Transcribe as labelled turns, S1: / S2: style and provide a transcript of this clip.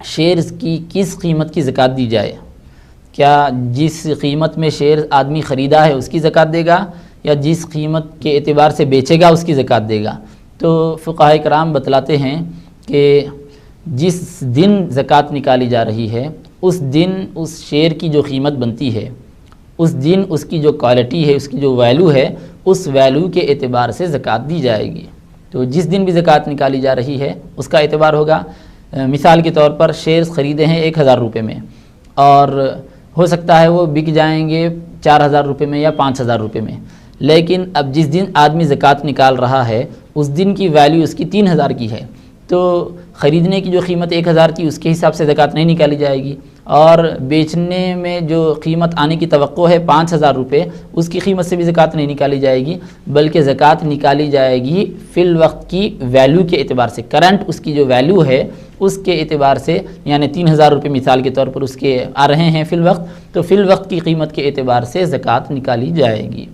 S1: Shares کی کس قیمت کی زکوٰۃ دی جائے؟ کیا جس قیمت میں شیئر آدمی خریدا ہے اس کی زکوٰۃ دے گا یا جس قیمت کے اعتبار سے بیچے گا اس کی زکوٰۃ دے گا؟ تو فقہاء کرام بتلاتے ہیں کہ جس دن زکوٰۃ نکالی جا رہی ہے اس دن اس شیئر کی جو قیمت بنتی ہے، اس دن اس کی جو کوالٹی ہے، اس کی جو ویلیو ہے، اس ویلیو کے اعتبار سے زکوٰۃ دی جائے گی۔ تو جس دن بھی زکوٰۃ نکالی جا رہی ہے اس کا اعتبار ہوگا۔ مثال کے طور پر شیئرز خریدے ہیں 1000 روپے میں، اور ہو سکتا ہے وہ بک جائیں گے 4000 روپے میں یا 5000 روپے میں، لیکن اب جس دن آدمی زکوٰۃ نکال رہا ہے اس دن کی ویلیو اس کی 3000 کی ہے، تو خریدنے کی جو قیمت 1000 تھی اس کے حساب سے زکوٰۃ نہیں نکالی جائے گی، اور بیچنے میں جو قیمت آنے کی توقع ہے 5000 روپے، اس کی قیمت سے بھی زکوٰۃ نہیں نکالی جائے گی، بلکہ زکوٰۃ نکالی جائے گی فی الوقت کی ویلیو کے اعتبار سے، کرنٹ اس کی جو ویلیو ہے اس کے اعتبار سے، یعنی 3000 روپے مثال کے طور پر اس کے آ رہے ہیں فی الوقت، تو فی الوقت کی قیمت کے اعتبار سے زکوٰۃ نکالی جائے گی۔